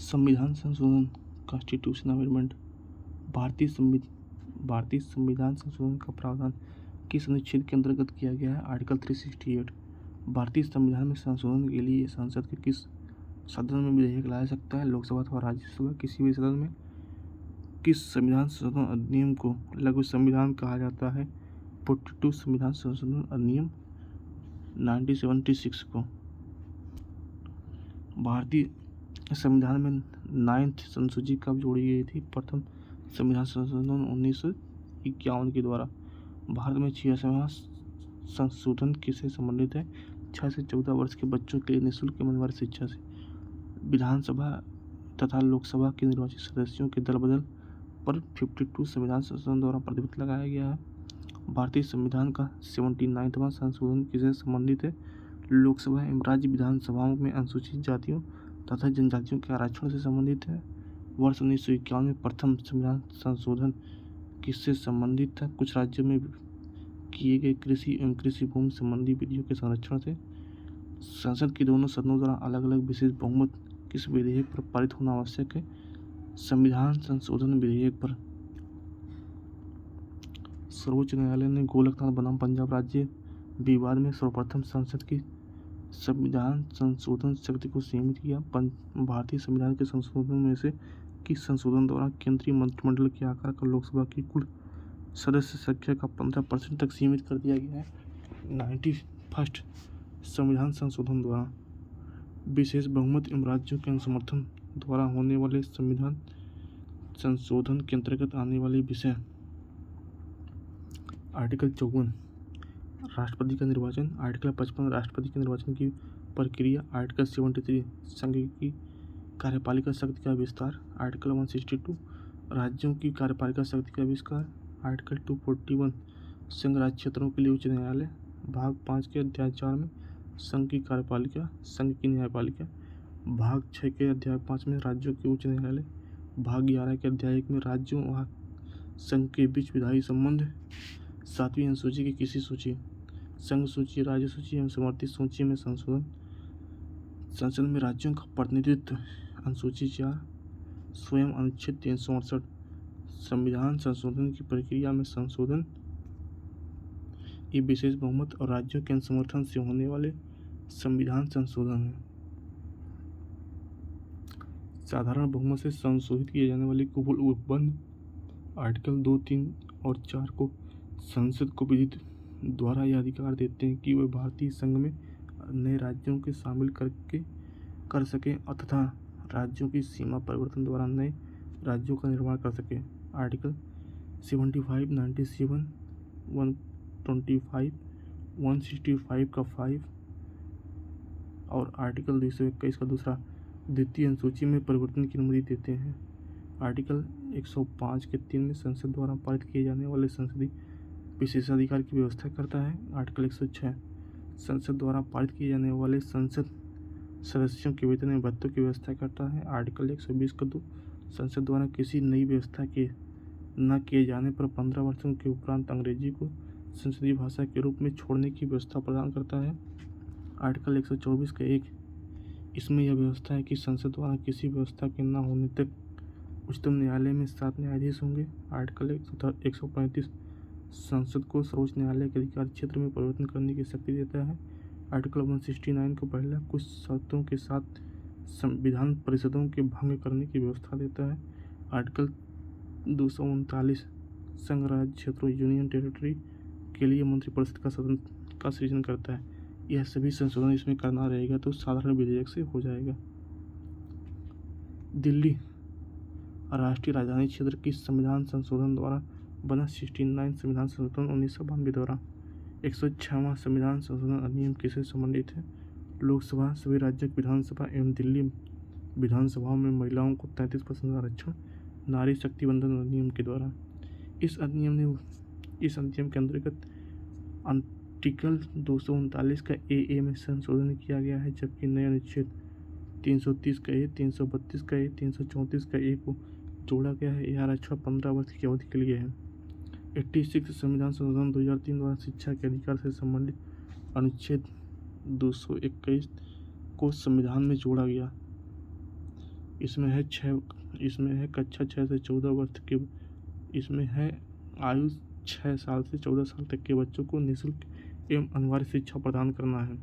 संविधान संशोधन constitution amendment भारतीय संविधान संशोधन का प्रावधान किस अनुच्छेद के अंतर्गत किया गया है? आर्टिकल 368। भारतीय संविधान में संशोधन के लिए संसद के किस सदन में विधेयक लाया सकता है? लोकसभा अथवा राज्यसभा किसी भी सदन में। किस संविधान संशोधन अधिनियम को लघु संविधान कहा जाता है? 42 संविधान संशोधन अधिनियम 1976 को। भारतीय संविधान में 9th अनुसूची कब जोड़ी गई थी? प्रथम संविधान संशोधन 1951 के द्वारा। भारत में 66वां संशोधन किससे संबंधित है? 6 से 14 वर्ष के बच्चों के लिए निःशुल्क एवं वर्ग शिक्षा से। विधानसभा तथा लोकसभा के निर्वाचित सदस्यों के दल बदल पर 52 संविधान संशोधन द्वारा प्रतिबंध लगाया गया है। भारतीय संविधान का 79वां संशोधन किससे संबंधित है? लोकसभा एवं राज्य विधानसभाओं में अनुसूचित जातियों तथा जनजातियों के आरक्षण से संबंधित है। वर्ष 1951 में प्रथम संविधान संशोधन किससे संबंधित था? कुछ राज्यों में किए गए कृषि एवं कृषि भूमि संबंधी विधियों के संरक्षण से। संसद के दोनों सदनों द्वारा अलग अलग विशेष बहुमत किस विधेयक पर पारित होना आवश्यक है? संविधान संशोधन विधेयक पर। सर्वोच्च न्यायालय ने गोलकनाथ बनाम पंजाब राज्य विवाद में सर्वप्रथम संसद की संविधान संशोधन शक्ति को सीमित किया। भारतीय संविधान के संशोधन में से किस संशोधन द्वारा केंद्रीय मंत्रिमंडल के आकार का लोकसभा की कुल सदस्य संख्या का 15% तक सीमित कर दिया गया है? 91 संविधान संशोधन द्वारा। विशेष बहुमत एवं राज्यों के समर्थन द्वारा होने वाले संविधान संशोधन के अंतर्गत आने वाले विषय। आर्टिकल 54 राष्ट्रपति का निर्वाचन। आर्टिकल 55 राष्ट्रपति के निर्वाचन की प्रक्रिया। आर्टिकल 73 संघ की कार्यपालिका शक्ति का विस्तार। आर्टिकल 162 राज्यों की कार्यपालिका शक्ति का विस्तार। आर्टिकल 241 संघ राज्य क्षेत्रों के लिए उच्च न्यायालय। भाग 5 के अध्याय 4 में संघ की कार्यपालिका, संघ की न्यायपालिका। भाग 6 के अध्याय 5 में राज्यों के उच्च न्यायालय। भाग 11 के अध्याय 1 में राज्यों व संघ के बीच विधायी संबंध। 7वीं अनुसूची की किसी सूची, संघ सूची, राज्य सूची एवं समर्थित सूची में संशोधन। संसद में राज्यों का प्रतिनिधित्व। अनुसूची 4 स्वयं अनुच्छेद 368 संविधान संशोधन की प्रक्रिया में संशोधन। ये विशेष बहुमत और राज्यों के समर्थन से होने वाले संविधान संशोधन है। साधारण बहुमत से संशोधित किए जाने वाले कुल उपबंध। आर्टिकल 2, 3 और 4 को संसद को विधि द्वारा यह अधिकार देते हैं कि वह भारतीय संघ में नए राज्यों के शामिल कर सके तथा राज्यों की सीमा परिवर्तन द्वारा नए राज्यों का निर्माण कर सके। आर्टिकल 75, 97, 125, 165 का 5 और आर्टिकल 221 का दूसरा द्वितीय अनुसूची में परिवर्तन की अनुमति देते हैं। आर्टिकल 105 के 3 में संसद द्वारा पारित किए जाने वाले संसदीय विशेषाधिकार की व्यवस्था करता है। आर्टिकल 106 संसद द्वारा पारित किए जाने वाले संसद सदस्यों के वेतन एवं भत्तों की व्यवस्था करता है। आर्टिकल 120 का 2 संसद द्वारा किसी नई व्यवस्था के न किए जाने पर 15 वर्षों के उपरांत अंग्रेजी को संसदीय भाषा के रूप में छोड़ने की व्यवस्था प्रदान करता है। आर्टिकल 124 का 1 इसमें यह व्यवस्था है कि संसद द्वारा किसी व्यवस्था के न होने तक उच्चतम न्यायालय में 7 न्यायाधीश होंगे। आर्टिकल 135 संसद को सर्वोच्च न्यायालय के अधिकार क्षेत्र में परिवर्तन करने की शक्ति देता है। आर्टिकल 169 को पहला कुछ शर्तों के साथ संविधान परिषदों के भंग करने की व्यवस्था देता है। आर्टिकल 239 संघ राज्य क्षेत्रों यूनियन टेरिटरी के लिए मंत्रिपरिषद का सदन का सृजन करता है। यह सभी संशोधन इसमें करना रहेगा तो साधारण विधेयक से हो जाएगा। दिल्ली राष्ट्रीय राजधानी क्षेत्र की संविधान संशोधन द्वारा बना 69 संविधान संशोधन 1992 द्वारा। 106वां संविधान संशोधन अधिनियम किससे संबंधित है? लोकसभा, सभी राज्य विधानसभा एवं दिल्ली विधानसभाओं में महिलाओं को 33% आरक्षण। नारी शक्ति बंधन अधिनियम के द्वारा। इस अधिनियम के अंतर्गत आर्टिकल 239 का ए में संशोधन किया गया है, जबकि नए अनुच्छेद 330 का ए, 332 का ए, 334 का ए को जोड़ा गया है। यह आरक्षण 15 वर्ष की अवधि के लिए है। 86 संविधान संशोधन 2003 द्वारा शिक्षा के अधिकार से संबंधित अनुच्छेद 221 को संविधान में जोड़ा गया। इसमें है कक्षा 6 से 14 वर्ष के, इसमें है आयु 6 साल से 14 साल तक के बच्चों को निःशुल्क एवं अनिवार्य शिक्षा प्रदान करना है।